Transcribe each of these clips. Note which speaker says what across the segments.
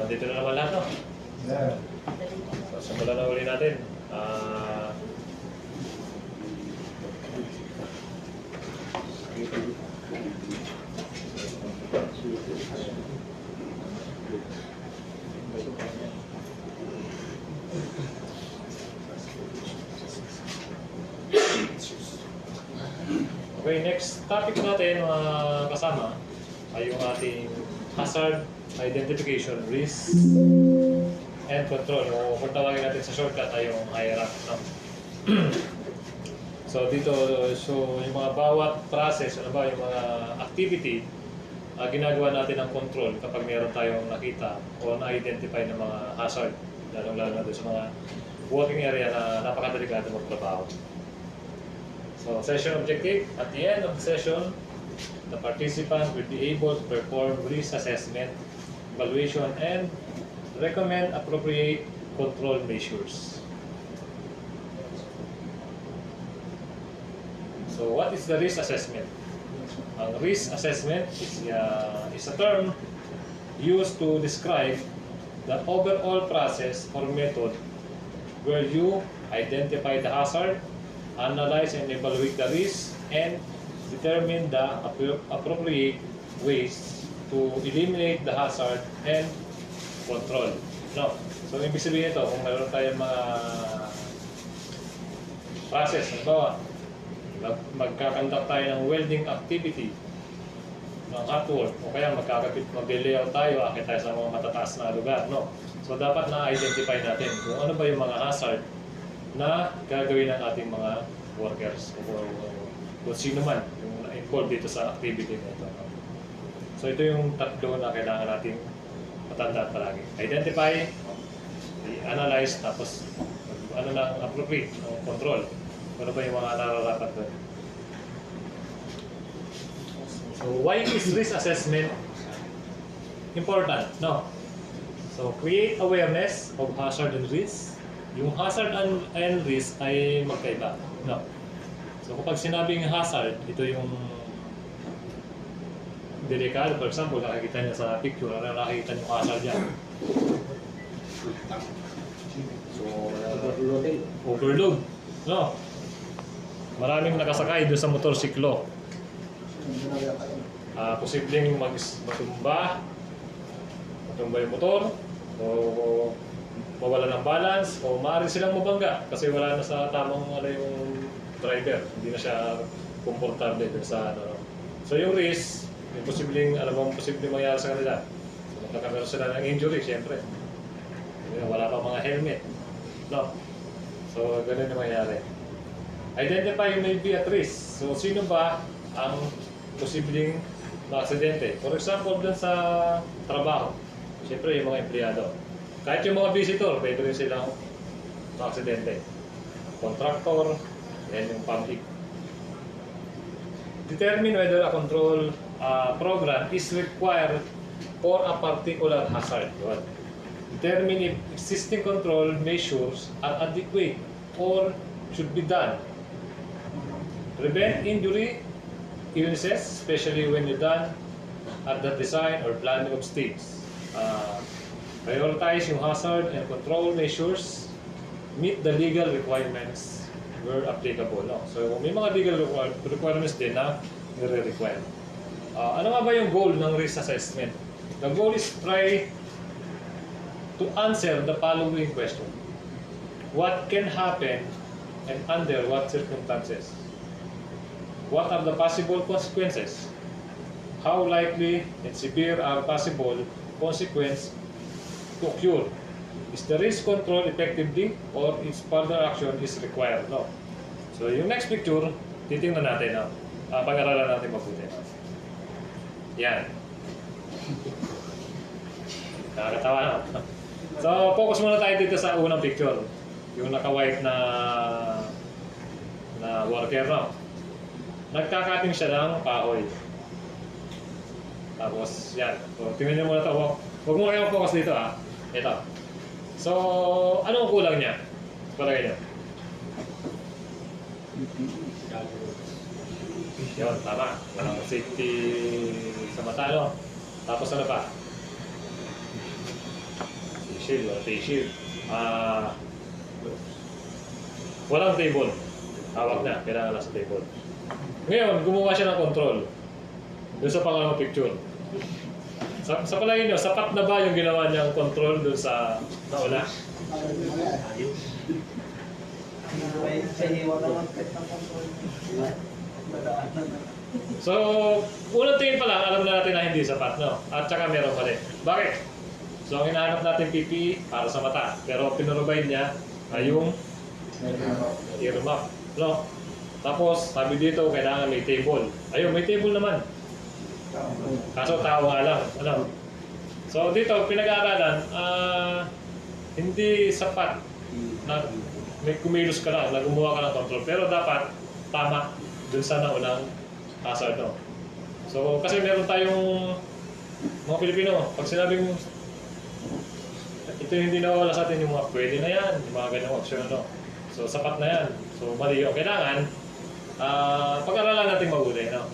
Speaker 1: nandito na naman lahat, no?
Speaker 2: Yeah.
Speaker 1: So, simulan na uli natin. Okay, next topic natin mga kasama ay yung ating hazard identification, risk, and control. O kung tawagin natin sa shortcut ay yung HIRAC. No? So dito, yung mga bawat process, ano ba, yung mga activity, ginagawa natin ng control kapag meron tayong nakita o na-identify ng mga hazard, lalong-lalo na doon sa mga working area na napakadelikado magtrabaho. So, session objective, at the end of the session, the participant will be able to perform risk assessment, evaluation, and recommend appropriate control measures. So, what is the risk assessment? Ang risk assessment is a term used to describe the overall process or method where you identify the hazard, analyze and evaluate the risk, and determine the appropriate ways to eliminate the hazard and control. No? So, ibig sabihin ito, kung mayroon tayong mga process, halimbawa, magkakandak tayo ng welding activity ng hotwork, o kaya mag-layout tayo, akit tayo sa mga matataas na lugar. No? So, dapat na-identify natin kung ano ba yung mga hazard na gagawin ng ating mga workers o kung sino man yung involved dito sa activity na ito. So ito yung tatlo na kailangan natin matandaan palagi. Identify, analyze, tapos ano na appropriate, control. Ano ba yung mga nararapat doon? So why is risk assessment important? No. So create awareness of hazard and risk. Yung hazard and risk ay magkaiba. No. So kapag sinabing hazard, ito yung delikado. For example, nakikita niyo sa picture, nakikita niyo hazard yan. So, overload. No. Maraming nakasakay doon sa motorsiklo. Posibleng matumba yung motor, o mawala ng balance, o maaari silang mabangga kasi wala na sa tamang yung driver, hindi na siya komportable sa ano. So yung risk, yung posibleng, posibleng mangyari sa kanila. So magkakaroon sila ng injury, siyempre. Wala pa mga helmet. No? So ganun yung mangyari. Identify may be at risk. So sino ba ang posibleng na-aksidente? For example, dun sa trabaho, siyempre yung mga empleyado. Kahit yung mga visitor, pwede rin silang ma-aksidente. Contractor, yan yung public. Determine whether a control program is required for a particular hazard. Determine if existing control measures are adequate or should be done. Prevent injury, illnesses, especially when you're done at the design or planning of stage. Prioritize yung hazard and control measures, meet the legal requirements where applicable. No? So may mga legal requirements din na nire-require. Ano nga ba yung goal ng risk assessment? The goal is try to answer the following question. What can happen and under what circumstances? What are the possible consequences? How likely and severe are possible consequences to occur? Is the risk controlled effectively or is further action is required? No. So yung next picture, titingnan natin. No? Pag-aralan natin mabuti. Yan. Nakakatawa na. So focus muna tayo dito sa unang picture. Yung naka-white na worker. No? Nagkakating siya ng kahoy. Tapos yan. So, tingnan niyo muna ito. Huwag mo kayong focus dito ha. Ito. So, anong kulang niya? Palagay niyo. Yun, tama. Walang safety sa mata, no? Tapos ano pa? shield, walang face shield. Walang table. Hawak na, kailangan lang sa table. Ngayon, gumawa siya ng control. Doon sa pangalawang picture. Sa palagay nyo, sapat na ba yung ginawa niyang control doon sa nauna? So, unang tingin pa lang, alam na natin na hindi sapat, no? At saka meron mali. Bakit? So, ang hinahanap natin PPE para sa mata. Pero pinrovide niya ay yung ear map, no? Tapos, sabi dito, kailangan may table. Ayun, may table naman. Kaso tao nga lang. Ano? So, dito, pinag-aaralan, hindi sapat na may kumilos ka lang, na gumawa ka ng control. Pero dapat tama dun sa naunang hazard, no? So, kasi meron tayong mga Pilipino, pag sinabing ito hindi nawawala sa atin, yung mga pwede na yan, yung mga ganyang option, no? So, sapat na yan. So, mali yun. Kailangan, pag-aralan natin mabuti, no?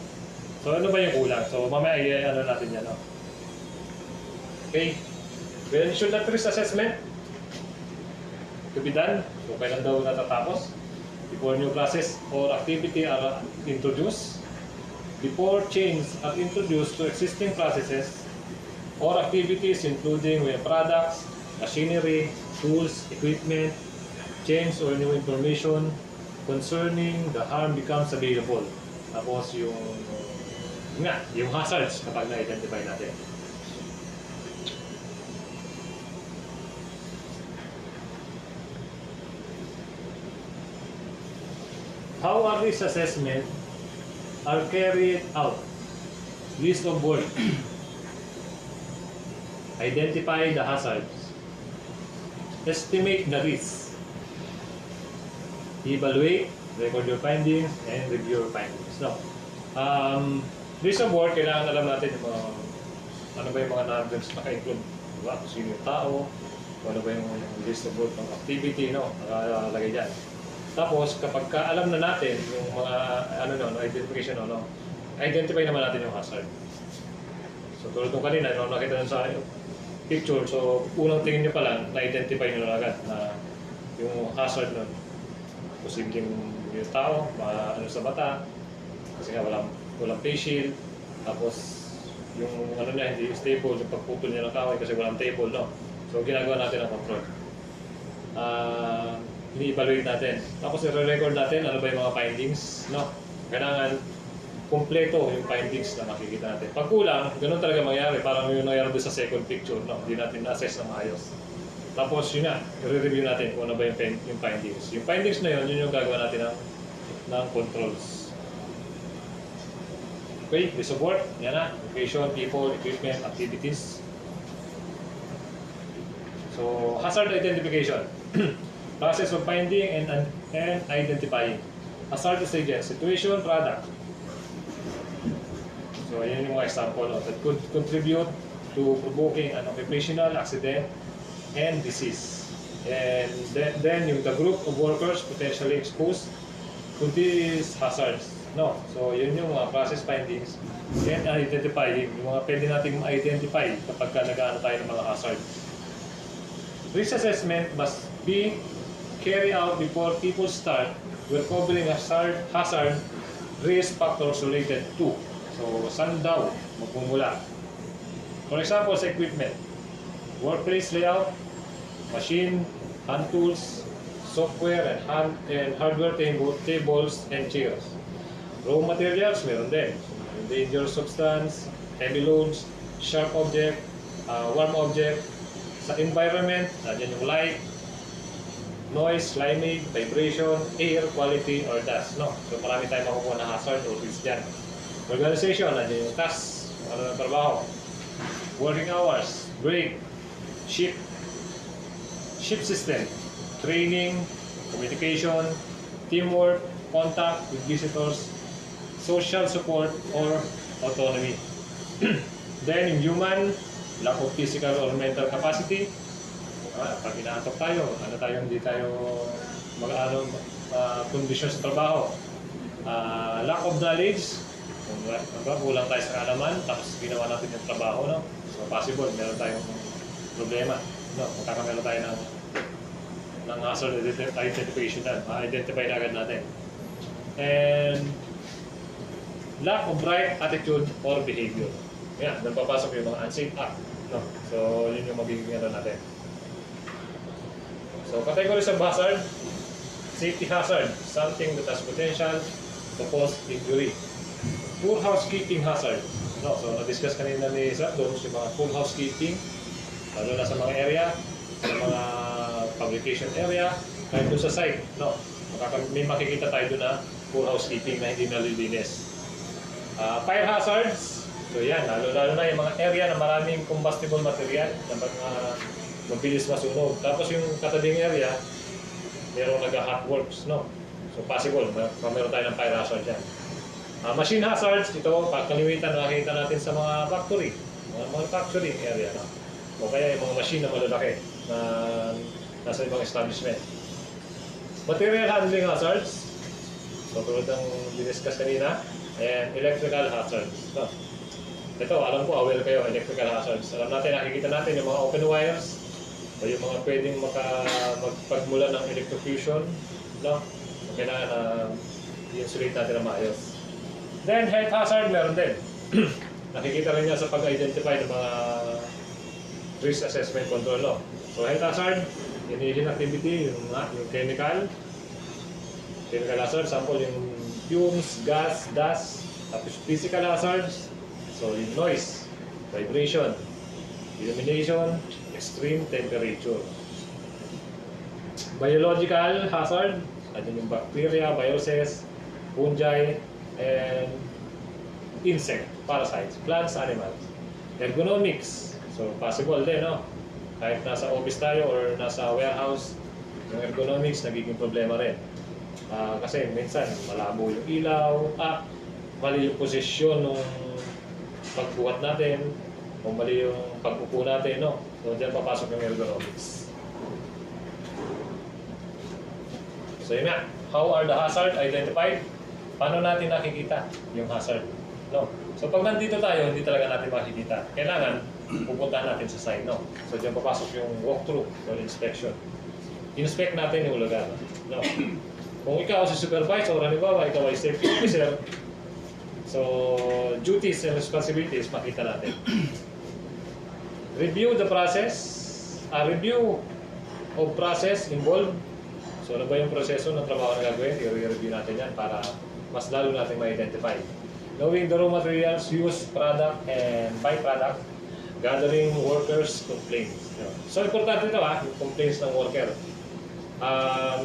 Speaker 1: So, ano ba yung kulang? So, mamaya ano natin yan, no? Okay. When should that risk assessment to be done? So, kailan daw natatapos? Before new classes or activity are introduced, before change are introduced to existing processes or activities including when products, machinery, tools, equipment, change or new information concerning the harm becomes available. Tapos yung hazards kapag na-identify natin. How are these assessments are carried out? List of work. Identify the hazards. Estimate the risk. Evaluate, record your findings, and review your findings. No. List of work, kailangan alam natin yung mga, ano ba yung mga numbers naka-include. Diba? Sino yung tao, ano ba yung list of work ng activity, no? Nakalagay dyan. Tapos, kapag alam na natin yung mga identification, identify naman natin yung hazard. So, tulad nung kanina, nakita nyo sa picture, so, unang tingin nyo pa lang, na-identify nyo na agad na yung hazard nun. Posibleng yung tao, sa mata, kasi nga walang face shield, tapos yung niya, hindi stable, yung pagputol niya ng kahoy kasi walang table, no? So, ginagawa natin ang control. Ini-evaluate natin. Tapos i-record natin ano ba yung mga findings, no? Kailangan kumpleto yung findings na makikita natin. Pag kulang, ganun talaga mangyari. Parang yung nangyari doon sa second picture, no? Hindi natin na-assess na maayos. Tapos yun na, i-review natin kung ano ba yung findings. Yung findings na yun yung gagawa natin ng controls. Okay, list of work. Yan na. Location, people, equipment, activities. So, hazard identification. Process of finding and identifying. Hazard agent, situation, product. So, yan yung mga example that could contribute to provoking an occupational accident and disease. And then yung the group of workers potentially exposed to these hazards. No? So, yun yung mga process findings and identifying. Yung mga pwede natin ma-identify kapag nag-ano tayo ng mga hazard. Risk assessment must be carry out before people start recovering hazard risk factors related to. So, saan daw magmumula? For example, sa equipment, workplace layout, machine, hand tools, software, and hardware tables and chairs. Raw materials, meron din. Dangerous substance, heavy loads, sharp object, warm object. Sa environment, nandiyan yung light, noise, climate, vibration, air quality, or dust. No? So marami tayong makukuha na hazard o risk dyan. Organization, nandiyan yung task, ano ng trabaho. Working hours, break, shift system, training, communication, teamwork, contact with visitors, social support, or autonomy. Then, in human, lack of physical or mental capacity. Pag inaantok tayo, hindi tayo kondisyon sa trabaho. Lack of knowledge, kulang tayo sa kaalaman, tapos ginawa natin yung trabaho, no? So possible, meron tayong problema. No, magkakameron tayo ng hazard identification na. Ma-identify na agad natin. And lack of right attitude or behavior. Yan, doon papasok yung mga unsafe act. No? So, yun yung magiging ano natin. So, categories of hazard. Safety hazard, something that has potential to cause injury. Poor housekeeping hazard. No, so, na-discuss kanina ni Sir Doms yung mga poor housekeeping, lalo na sa mga area, sa mga publication area, kahit doon sa site. No, may makikita tayo doon na poor housekeeping na hindi nalilinis. Fire hazards, so yan, lalo na yung mga area na maraming combustible material na mabilis masunog. Tapos yung katabing area, merong nag-hot works, no? So possible, meron tayo ng fire hazard dyan. Machine hazards, ito, pagkaliwitan nakikita natin sa mga factory, mga manufacturing area, no? O kaya yung mga machine na malalaki na nasa ibang establishment. Material handling hazards, so tulad ng diniscuss kanina, and electrical hazards. No? Ito, alam ko, aware kayo, electrical hazards. Alam natin, nakikita natin yung mga open wires, o yung mga pwedeng magpagmula ng electrocution, no? So, kailangan i-insulate natin na maayos. Then, health hazard, meron din. Nakikita rin niya sa pag-identify ng mga risk assessment control, no? So, health hazard, inhalation activity, yung chemical hazard, sample yung fumes, gas, dust, tapos physical hazards, so yung noise, vibration, illumination, extreme temperature. Biological hazard, ano yung bacteria, viruses, fungi, and insect, parasites, plants, animals. Ergonomics, so possible din, no? Kahit nasa office tayo or nasa warehouse, yung ergonomics nagiging problema rin. Kasi minsan malabo yung ilaw, mali yung posisyon ng pagbuhat natin, o mali yung pag-upo natin, no? So dyan papasok yung ergonomics. So yun nga, how are the hazard identified? Paano natin nakikita yung hazard? No? So pag nandito tayo, hindi talaga natin makikita. Kailangan pupuntahan natin sa site, no? So dyan papasok yung walkthrough or inspection. Inspect natin yung lugar, no? Kung ikaw si supervisor, halimbawa, ikaw ay safety officer, so duties and responsibilities, makita natin. Review the process, review of process involved. So ano ba yung proseso ng trabaho na gagawin? I-review natin yan para mas lalo natin ma-identify. Knowing the raw materials, use product and byproduct, gathering workers' complaints. So importante ito yung complaints ng worker.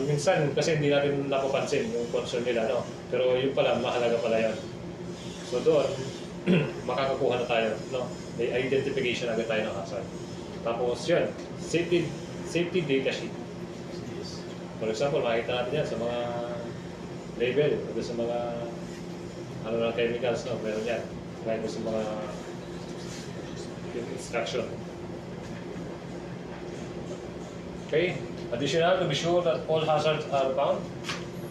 Speaker 1: Minsan kasi hindi natin napapansin yung concern nila, no? Pero yun pala, mahalaga pala yun. So doon, makakakuha na tayo, no? May identification agad tayo ng hazard. Tapos yun, safety data sheet. For example, makikita natin yan sa mga label, o sa mga chemicals, no? Meron yan. Kahit sa mga instruction. Okay? Additional, to be sure that all hazards are found,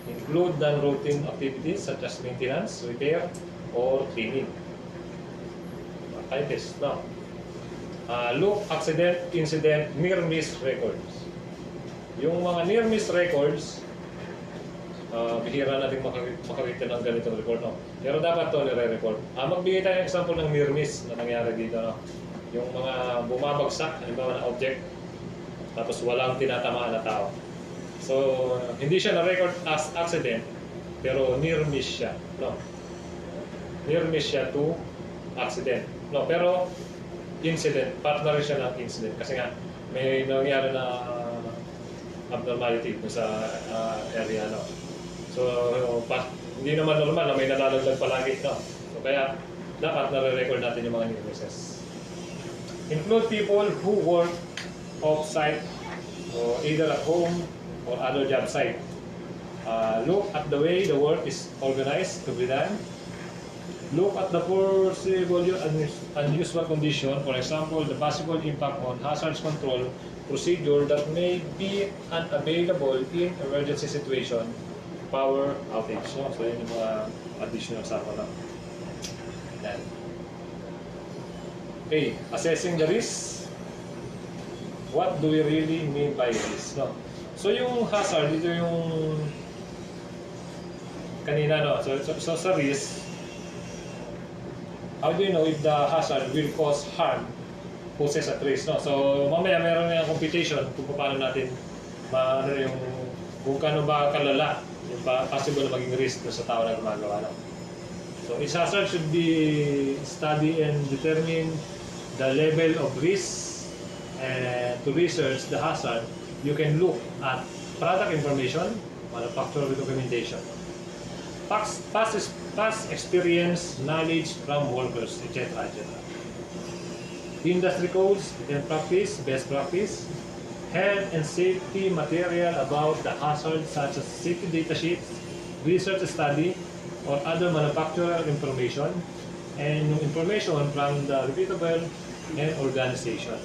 Speaker 1: include non-routine activities such as maintenance, repair, or cleaning. Type test. Now, look, accident, incident, near-miss records. Yung mga near-miss records, bihira natin makakita ng ganitong report, no? Pero dapat ito nire-report. Magbigay tayo ng example ng near-miss na nangyari dito, no? Yung mga bumabagsak, halimbawa na object, tapos walang tinatamaan na tao. So, hindi siya na-record as accident, pero near-miss siya, no? Near-miss siya to accident. No, pero incident, partner siya ng incident. Kasi nga, may nangyari na abnormality sa area, no? So, hindi naman normal na may nalalaglag palagi, no? So, kaya, dapat nare-record natin yung mga near misses. Include people who work off-site, or either at home or other job site. Look at the way the work is organized to be done. Look at the foreseeable unusual condition, for example, the possible impact on hazards control procedure that may be unavailable in emergency situation, power outage. So yun yung mga additional sa ako lang. Okay, assessing the risk. what do we really mean by risk? No? So yung hazard, ito yung kanina, no? So sa risk, how do you know if the hazard will cause harm poses at risk? No? So mamaya meron yung computation kung paano natin ano yung kung kano ba kalala yung possible na maging risk sa tao na gumagawa. No? So its hazard should be study and determine the level of risk. And to research the hazard, you can look at product information, manufacturer documentation, past experience, knowledge from workers, etc. etc. Industry codes and practice, best practice, health and safety material about the hazard such as safety data sheets, research study, or other manufacturer information, and information from the reputable and organization.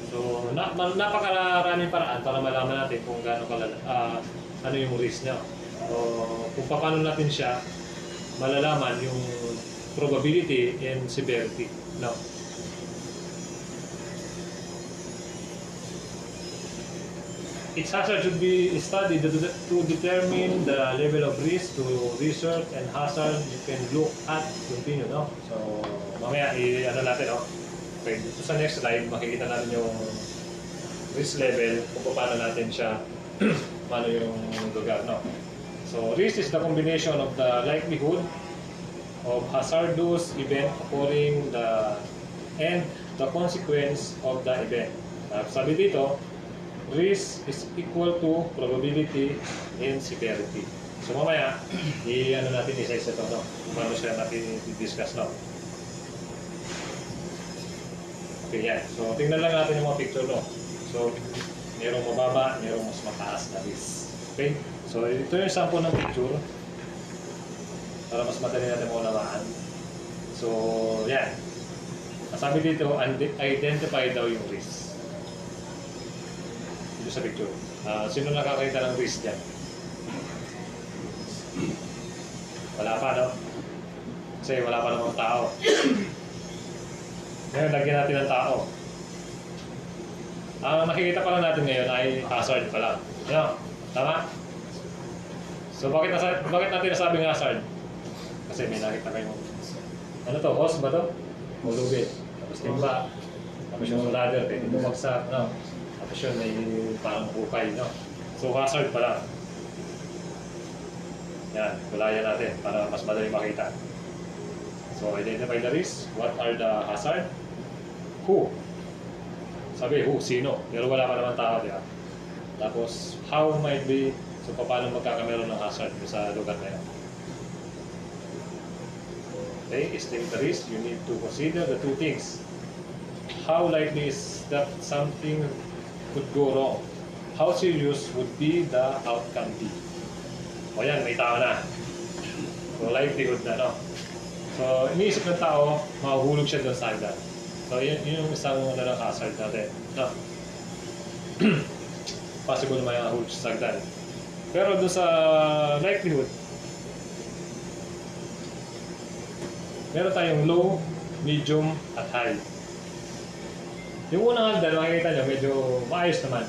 Speaker 1: So, napakaraming paraan para malaman natin kung gaano kalala, ano yung risk niya. O kung paano natin siya malalaman yung probability and severity. No? Its hazard should be studied to determine the level of risk to research and hazard you can look at continue. No? So, mamaya i-ano natin, no? Okay, dito sa next slide, makikita natin yung risk level, kung paano natin siya, paano yung lugar, no? So, risk is the combination of the likelihood of hazardous event occurring and the consequence of the event. Sabi dito, risk is equal to probability and severity. So, mamaya, i-ano natin isa-isa ito, no? Kung paano siya natin i-discuss, no? Okay, yan. So, tingnan lang natin yung mga picture, no? So, merong mababa, merong mas mataas na risk. Okay? So, ito yung sample ng picture para mas madali natin maunawaan. So, yan. Sabi dito, identify daw yung risk. Dito sa picture. Sino nakakita ng risk dyan? Wala pa, no? Kasi wala pa namang tao. Ngayon, lagyan natin ng tao. Ang nakikita pa lang natin ngayon ay hazard pa lang. Ano? Tama? So, bakit natin nasabing hazard? Kasi may nakita kayong ano to? Hose ba to? Mulubit. Tapos timba. Tapos yung ladder, pwede bumagsak. No? Tapos yun, may parang bukay. No? So, hazard pa lang. Yan, gulayan natin para mas madali makita. So, identify the risk. What are the hazard? Who? Sabi, who? Sino? Pero wala pa naman tao, di ba? Tapos, how might be? So, paano magkakameron ng hazard sa lugar na yun? Okay, estimate the risk. You need to consider the two things. How likely is that something could go wrong? How serious would be the outcome be? O yan, may tao na. So, likelihood na, no? So, iniisip ng tao, mahuhulog siya doon sa hagdan. So, yun yung isang hazard natin. No? Possible na mahulog siya sa hagdan. Pero doon sa likelihood, meron tayong low, medium, at high. Yung unang hagdan, makikita nyo, medyo maayos naman.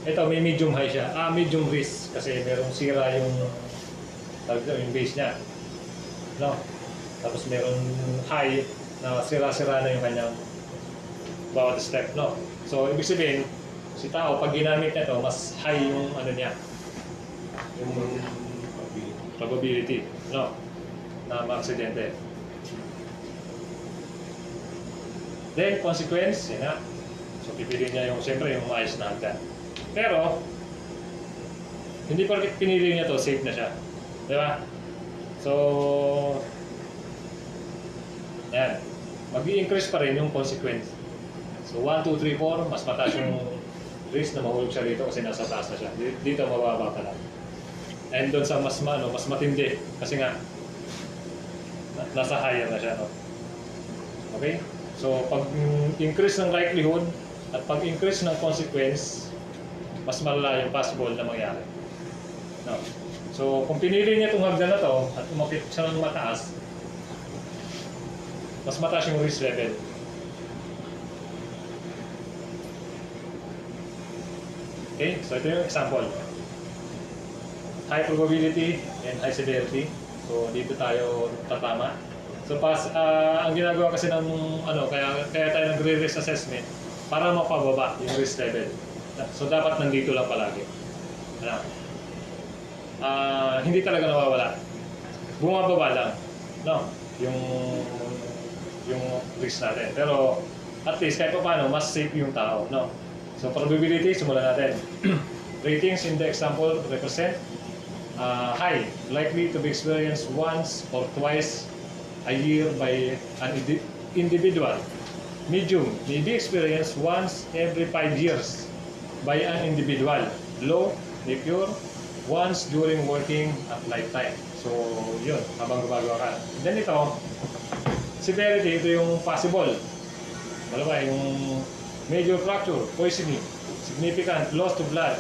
Speaker 1: Ito, may medium high siya. Medium risk kasi merong sira yung base niya. No? Tapos meron high na sira-sira na yung kanyang bawat step, no? So, ibig sabihin, si tao, pag ginamit niya ito, mas high yung ano niya, yung probability, no? Na ma-aksidente. Then, consequence, yun na. So, pipiliin niya yung, siyempre, yung maayos na hagdan. Pero, hindi pa pinili niya to, safe na siya. Di ba? So, yan. Mag-i-increase pa rin yung consequence. So, 1, 2, 3, 4, mas mataas yung risk na mahulog siya dito kasi nasa taas na siya. Dito, mababa pa lang. And doon sa mas matindi. Kasi nga, nasa higher na siya. No? Okay? So, pag-increase ng likelihood at pag-increase ng consequence, mas malala yung possible na mangyari. No? So, kung pinili niya itong hagdan na to at umakit siya ng mataas, mas mataas yung risk level. Okay, so ito yung example. High probability and high severity. So dito tayo tatama. So ang ginagawa kasi ng kaya tayo nagre-risk assessment para mapababa yung risk level. So dapat nandito lang palagi. Ano? Hindi talaga nawawala. Bumababa lang, no? Yung risk natin. Pero at least kahit paano mas safe yung tao, no? So probability, simulan natin. Ratings in the example represent high, likely to be experienced once or twice a year by an individual. Medium, may be experienced once every 5 years by an individual. Low, may occur once during working at lifetime. So, yun, habang gumagawa ka. Then ito, severity, ito yung possible. Dalawa, yung major fracture, poisoning, significant loss to blood,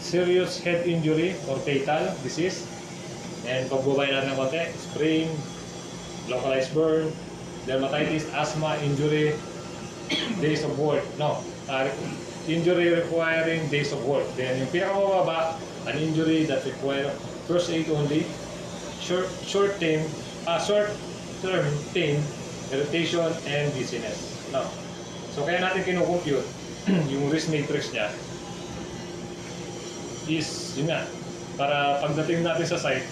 Speaker 1: serious head injury or fatal disease. And pagbubay natin ng konti, sprain, localized burn, dermatitis, asthma, injury, days of work. No, injury requiring days of work. Then yung pinakamababa, an injury that require first aid only, short-term pain, irritation, and dizziness. No. So kaya natin kinukompute yung risk matrix niya is yun nga, para pagdating natin sa site,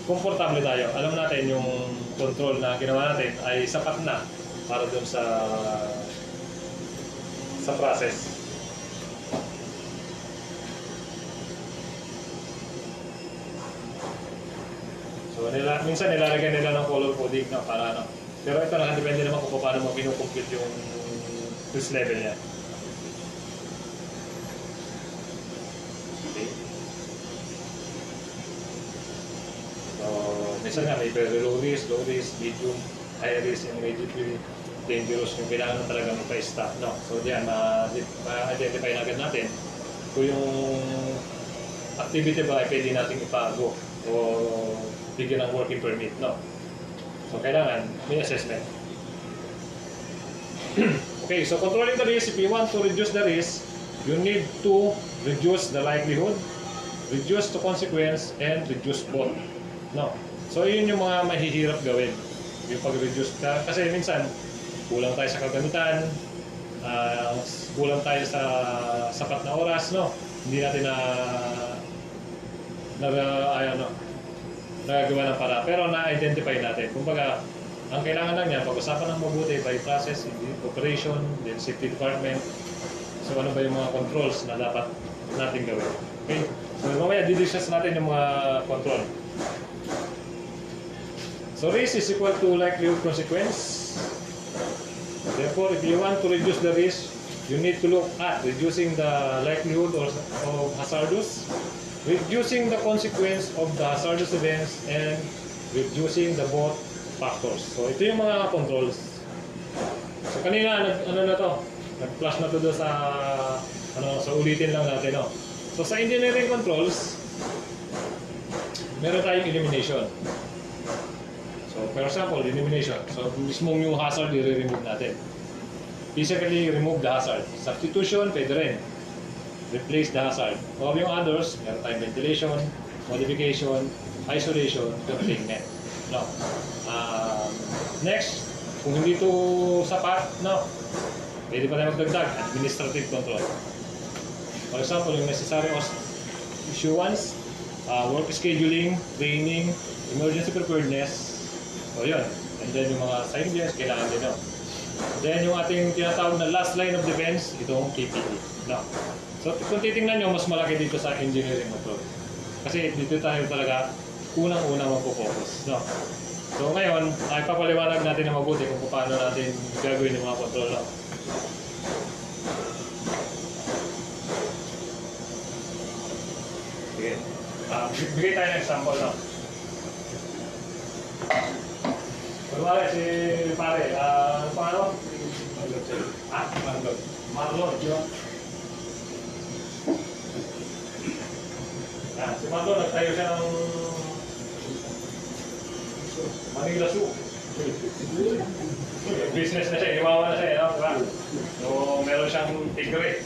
Speaker 1: komportable tayo. Alam natin yung control na ginawa natin ay sapat na para dun sa process. So minsan nilalagyan nila ng color coding na para ano. Pero ito nakadepende naman kung paano mo kinukompute yung risk level niya. Minsan nga may very low risk, medium, high risk, and immediately dangerous yung kailangan talaga magpa-stop. No? So diyan, ma-identify na agad natin kung yung activity ba ay pwede natin ipago o bigyan ng working permit. No? So kailangan may assessment. Okay, so controlling the risk, if you want to reduce the risk, you need to reduce the likelihood, reduce the consequence, and reduce both. No? So yun yung mga mahihirap gawin, yung pag-reduce ka. Kasi minsan, kulang tayo sa kagamitan, kulang tayo sa sapat na oras, no? Hindi natin nagagawa ng para. Pero na-identify natin. Kumbaga, ang kailangan lang niya, pag-usapan ng mabuti by process, operation, then safety department. So ano ba yung mga controls na dapat natin gawin. Okay? So mamaya, didiscuss natin yung mga control. So risk is equal to likelihood consequence. Therefore, if you want to reduce the risk, you need to look at reducing the likelihood of hazardous, reducing the consequence of the hazardous events, and reducing the both factors. So ito yung mga controls. So kanina nag-flash na to doon sa ulitin lang natin, no. So sa engineering controls, meron tayong elimination. So, for example, elimination. So, mismong yung hazard, i-remove natin. Physically remove the hazard. Substitution, pwede rin. Replace the hazard. O yung others, meron tayong ventilation, modification, isolation, containment. No. Next, kung hindi ito sapat, no, pwede pa tayo magdagdag, administrative control. For example, yung necessary issuance, work scheduling, training, emergency preparedness. So yun. And then yung mga side events, kailangan din yun. Then yung ating tinatawag na last line of defense, itong PPE. No. So kung titingnan nyo, mas malaki dito sa engineering control. Kasi dito tayo talaga unang-una magpo-focus. No. So ngayon, ay papaliwanag natin na mabuti kung paano natin gagawin yung mga control. No. Sige. Bigay tayo ng example. No. Kunwari si pare, ano pangalan? Marlon. Yun. Si Marlon, nagtayo siya ng Manila Zoo. Business na siya, iwawa na siya, no? So, meron siyang tigre.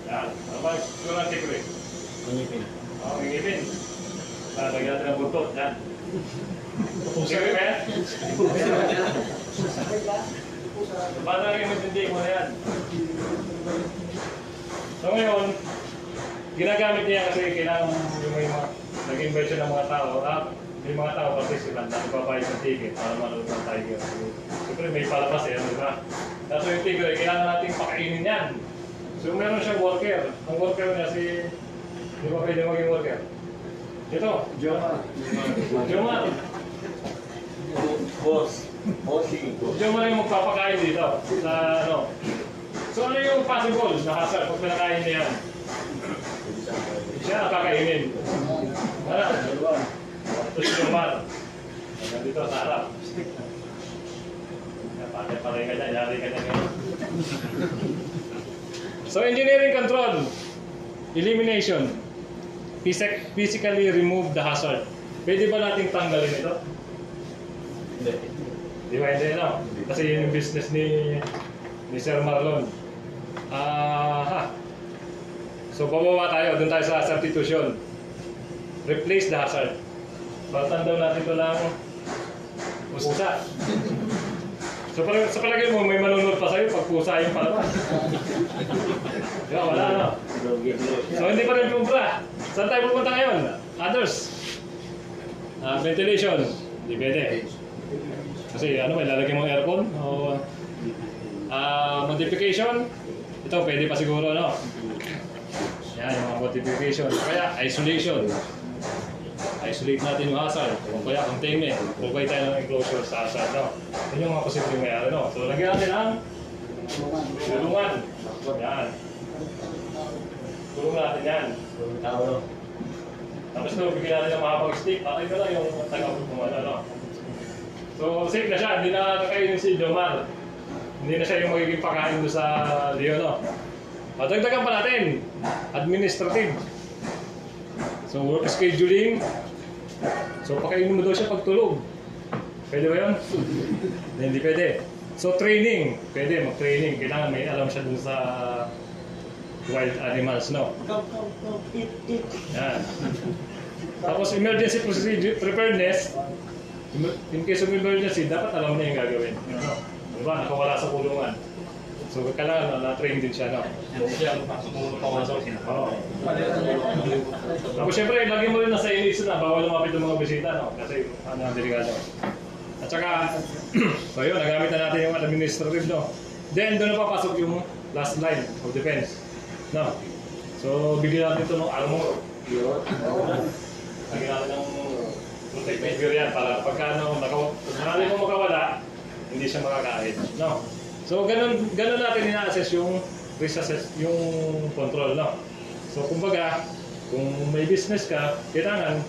Speaker 1: Yan. Ano ba yung ang takeaway?
Speaker 2: Manipin.
Speaker 1: Oo, may ngipin. Lagyan natin ng buntot. Yan. Takeaway ba yan? Paano naging matindi mo na yan? So ngayon, ginagamit niya kasi kailangan yung may mga nag-invite siya ng mga tao. May mga tao participant na nagpapalit ng ticket para manood ng Tiger. Siyempre may palabas eh, di ba? Kaso yung Tiger, kailangan natin pakainin yan. So meron siyang worker. Ang worker niya di ba pwede maging worker? Ito.
Speaker 2: Jomar.
Speaker 1: Jomar.
Speaker 2: Boss. Bossing.
Speaker 1: Jomar yung magpapakain dito. Sa ano. So ano yung possible na hazard pag pinakain niya yan? Siya nakakainin. Ano? Ito si Jomar. Nandito sa harap. Patay ka dyan, yari ka dyan ngayon. So engineering control, elimination, physically remove the hazard. Pwede ba nating tanggalin ito?
Speaker 2: Hindi.
Speaker 1: Di ba hindi, no? Kasi yun yung business ni Sir Marlon. So bababa tayo, dun tayo sa substitution. Replace the hazard. Baltan daw natin ito lang pusa. So sa palagay mo, may manunod pa sa'yo pag pusa yung palabas. Diba, wala no? So hindi pa rin pumbra. Saan tayo pupunta ngayon? Others. Ventilation. Hindi pwede. Kasi ano, may lalagyan mong aircon o modification. Ito pwede pa siguro, no? Yan, yung mga modification. Kaya isolation. Isolate natin yung hazard. Kung kaya containment, provide tayo ng enclosure sa hazard, no? Yun yung mga posibleng mayari, no? So lagyan natin ang gulungan. Yan. Gulong natin yan. Tapos ito, bigyan natin ng mahabang stick. Ito lang yung taga-pagpumala, no? So safe na siya. Hindi na kakainin si Jomar. Hindi na siya yung magiging pakain doon sa Leo, no? Matagdagan pa natin. Administrative. So work scheduling. So pakainin mo daw siya pagtulog. Pwede ba yun? Hindi pwede. So training. Pwede mag-training. Kailangan may alam siya dun sa wild animals, no? Yan. Tapos emergency procedure, preparedness. In case of emergency, dapat alam niya yung gagawin. Ano? Diba? Nakawala sa kulungan. So kailangan na-train din siya, no? Oo. Tapos syempre, lagi mo rin nasa inis na bawal lumapit ng mga bisita, no? Kasi ano ang delikado. At saka, so yun, nagamit na natin yung administrative, no? Then, doon na papasok yung last line of defense, no? So, bigyan natin ito ng armor. Lagyan natin ng protective gear yan para pagka ano, marami mo makawala, hindi siya makakain, no? So, ganun natin ina-assess yung risk assess, yung control, no? So, kumbaga, kung may business ka, kailangan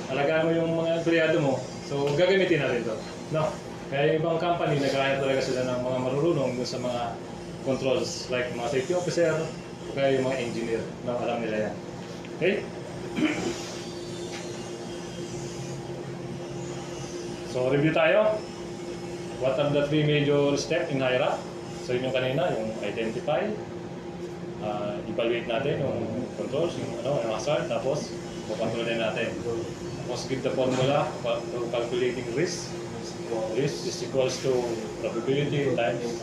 Speaker 1: alagaan mo yung mga empleyado mo. So, gagamitin natin ito, no? Kaya yung ibang company, nag-hire talaga sila ng mga marurunong dun sa mga controls, like mga safety officer, o kaya yung mga engineer, no? Alam nila yan. Okay? So, review tayo. What are the three major steps in HIRA? So yun yung kanina, yung identify, evaluate natin yung controls, yung hazard, tapos kontrolin natin. Tapos give the formula for calculating risk. Risk is equals to probability times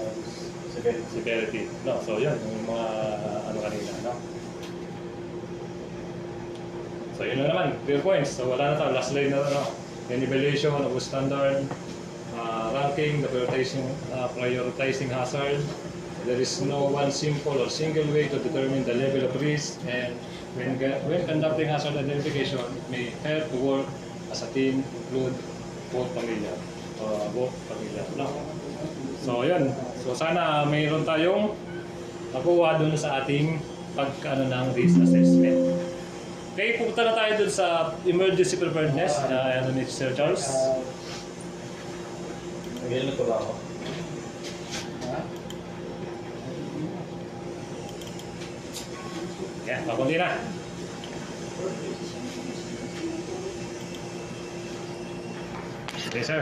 Speaker 1: severity. No, so yun, yung mga kanina, no? So yun na naman, clear points. So wala na tayo, last line na no? An evaluation of standard, ranking, the prioritizing hazard. There is no one simple or single way to determine the level of risk, and when conducting hazard identification, it may help to work as a team, include both pamilya. No? So yun. So sana mayroon tayong nakuha dun sa ating pagkano ng risk assessment. Okay, pupunta na tayo dun sa emergency preparedness. Ano ni Sir Charles?
Speaker 2: Nagilin ko ba ako?
Speaker 1: Yan, pakunti na. Okay, sir.